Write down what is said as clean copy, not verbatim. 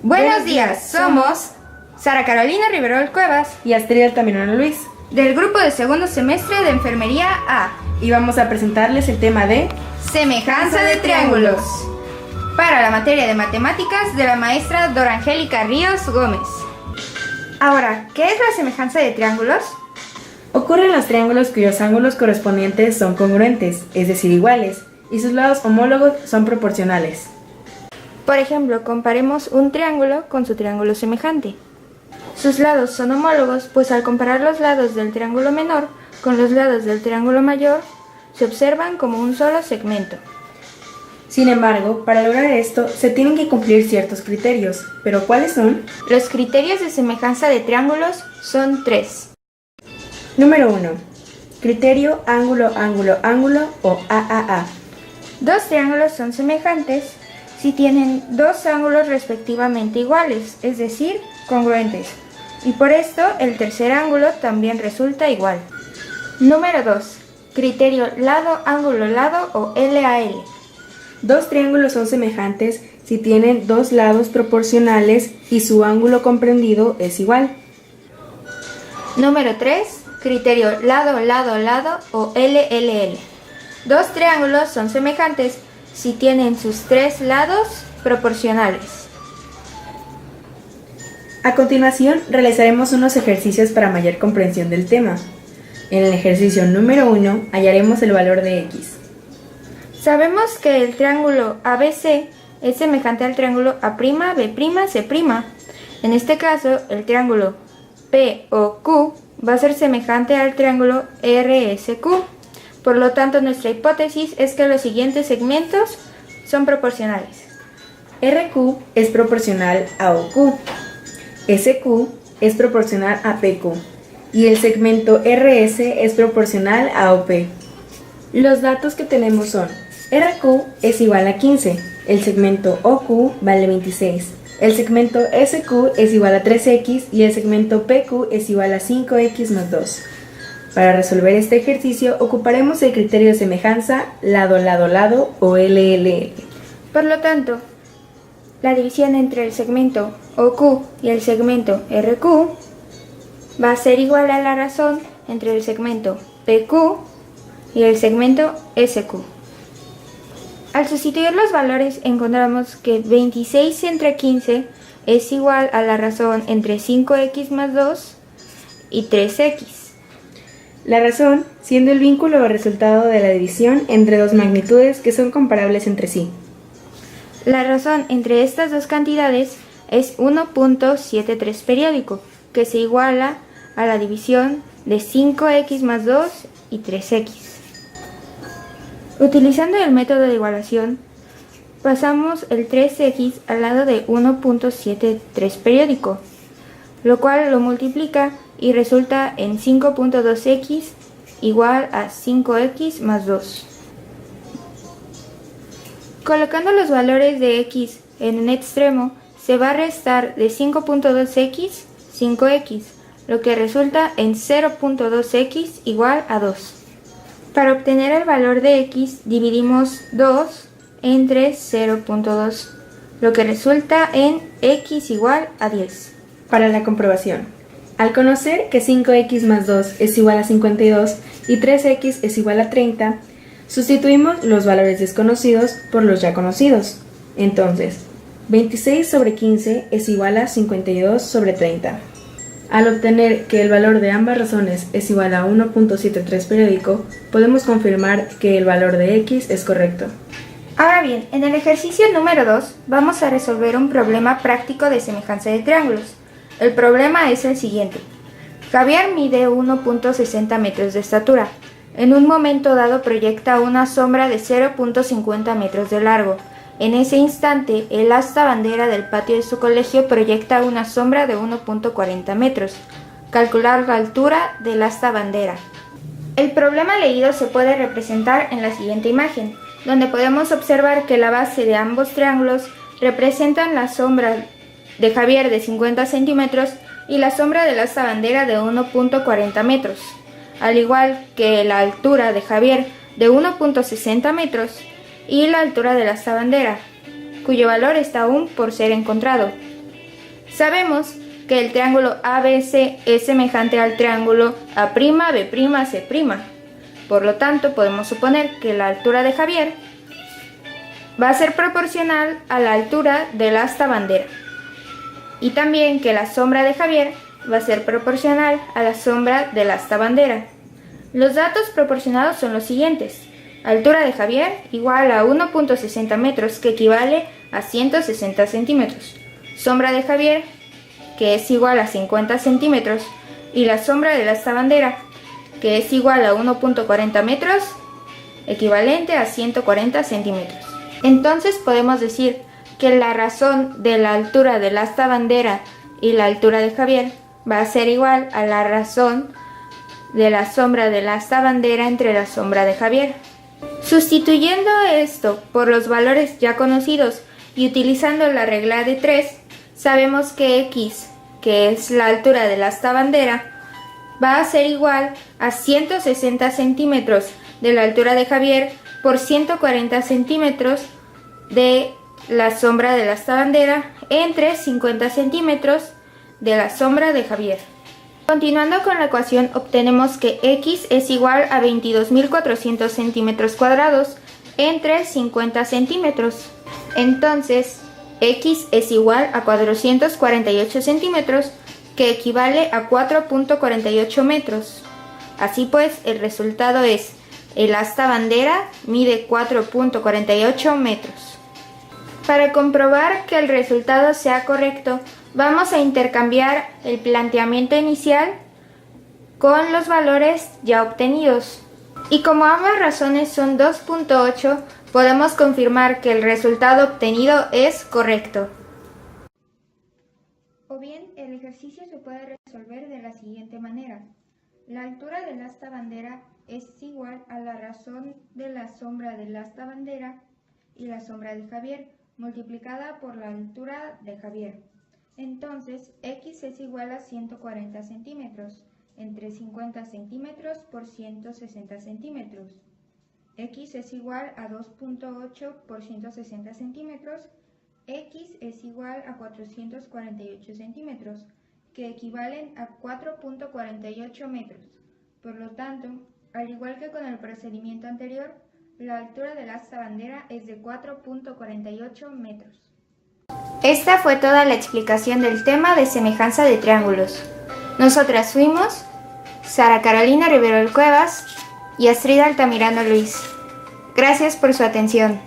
Buenos días, somos Sara Carolina Riverol Cuevas y Astrid Altamirano Luis, del grupo de segundo semestre de Enfermería A, y vamos a presentarles el tema de semejanza de triángulos para la materia de matemáticas de la maestra Dora Angélica Ríos Gómez. Ahora, ¿qué es la semejanza de triángulos? Ocurre en los triángulos cuyos ángulos correspondientes son congruentes, es decir, iguales, y sus lados homólogos son proporcionales. Por ejemplo, comparemos un triángulo con su triángulo semejante. Sus lados son homólogos, pues al comparar los lados del triángulo menor con los lados del triángulo mayor, se observan como un solo segmento. Sin embargo, para lograr esto, se tienen que cumplir ciertos criterios. ¿Pero cuáles son? Los criterios de semejanza de triángulos son 3. Número 1. Criterio ángulo, ángulo, ángulo o AAA. Dos triángulos son semejantes si tienen dos ángulos respectivamente iguales, es decir, congruentes. Y por esto, el tercer ángulo también resulta igual. Número 2. Criterio lado, ángulo, lado o LAL. Dos triángulos son semejantes si tienen dos lados proporcionales y su ángulo comprendido es igual. Número 3. Criterio lado, lado, lado o LLL. Dos triángulos son semejantes si tienen sus tres lados proporcionales. A continuación, realizaremos unos ejercicios para mayor comprensión del tema. En el ejercicio número 1 hallaremos el valor de x. Sabemos que el triángulo ABC es semejante al triángulo A'B'C'. En este caso, el triángulo POQ va a ser semejante al triángulo RSQ. Por lo tanto, nuestra hipótesis es que los siguientes segmentos son proporcionales. RQ es proporcional a OQ, SQ es proporcional a PQ y el segmento RS es proporcional a OP. Los datos que tenemos son: RQ es igual a 15, el segmento OQ vale 26, el segmento SQ es igual a 3x y el segmento PQ es igual a 5x más 2. Para resolver este ejercicio ocuparemos el criterio de semejanza lado, lado, lado o LLL. Por lo tanto, la división entre el segmento OQ y el segmento RQ va a ser igual a la razón entre el segmento PQ y el segmento SQ. Al sustituir los valores encontramos que 26 entre 15 es igual a la razón entre 5x más 2 y 3x. La razón siendo el vínculo o resultado de la división entre dos magnitudes que son comparables entre sí. La razón entre estas dos cantidades es 1.73 periódico, que se iguala a la división de 5x más 2 y 3x. Utilizando el método de igualación, pasamos el 3x al lado de 1.73 periódico, lo cual lo multiplica y resulta en 5.2x igual a 5x más 2. Colocando los valores de x en un extremo, se va a restar de 5.2x 5x, lo que resulta en 0.2x igual a 2. Para obtener el valor de x, dividimos 2 entre 0.2, lo que resulta en x igual a 10. Para la comprobación, al conocer que 5x más 2 es igual a 52 y 3x es igual a 30, sustituimos los valores desconocidos por los ya conocidos. Entonces, 26 sobre 15 es igual a 52 sobre 30. Al obtener que el valor de ambas razones es igual a 1.73 periódico, podemos confirmar que el valor de x es correcto. Ahora bien, en el ejercicio número 2 vamos a resolver un problema práctico de semejanza de triángulos. El problema es el siguiente. Javier mide 1.60 metros de estatura. En un momento dado proyecta una sombra de 0.50 metros de largo. En ese instante, el asta bandera del patio de su colegio proyecta una sombra de 1.40 metros. Calcular la altura del asta bandera. El problema leído se puede representar en la siguiente imagen, donde podemos observar que la base de ambos triángulos representan la sombra de Javier de 50 centímetros y la sombra del asta bandera de 1.40 metros, al igual que la altura de Javier de 1.60 metros y la altura de la asta bandera, cuyo valor está aún por ser encontrado. Sabemos que el triángulo ABC es semejante al triángulo A'B'C'. Por lo tanto, podemos suponer que la altura de Javier va a ser proporcional a la altura del asta bandera. Y también que la sombra de Javier va a ser proporcional a la sombra del asta bandera. Los datos proporcionados son los siguientes. Altura de Javier igual a 1.60 metros, que equivale a 160 centímetros. Sombra de Javier, que es igual a 50 centímetros. Y la sombra del asta bandera, que es igual a 1.40 metros, equivalente a 140 centímetros. Entonces podemos decir que la razón de la altura del asta bandera y la altura de Javier va a ser igual a la razón de la sombra del asta bandera entre la sombra de Javier. Sustituyendo esto por los valores ya conocidos y utilizando la regla de 3, sabemos que x, que es la altura del asta bandera, va a ser igual a 160 centímetros de la altura de Javier por 140 centímetros de la sombra de la asta bandera entre 50 centímetros de la sombra de Javier. Continuando con la ecuación, obtenemos que x es igual a 22.400 centímetros cuadrados entre 50 centímetros. Entonces, x es igual a 448 centímetros, que equivale a 4.48 metros. Así pues, el resultado es: el asta bandera mide 4.48 metros. Para comprobar que el resultado sea correcto, vamos a intercambiar el planteamiento inicial con los valores ya obtenidos. Y como ambas razones son 2.8, podemos confirmar que el resultado obtenido es correcto. O bien, el ejercicio se puede resolver de la siguiente manera. La altura del asta bandera es igual a la razón de la sombra del asta bandera y la sombra de Javier, multiplicada por la altura de Javier. Entonces, x es igual a 140 centímetros, entre 50 centímetros por 160 centímetros. X es igual a 2.8 por 160 centímetros. X es igual a 448 centímetros, que equivalen a 4.48 metros. Por lo tanto, al igual que con el procedimiento anterior, la altura del asta bandera es de 4.48 metros. Esta fue toda la explicación del tema de semejanza de triángulos. Nosotras fuimos Sara Carolina Rivero Cuevas y Astrid Altamirano Luis. Gracias por su atención.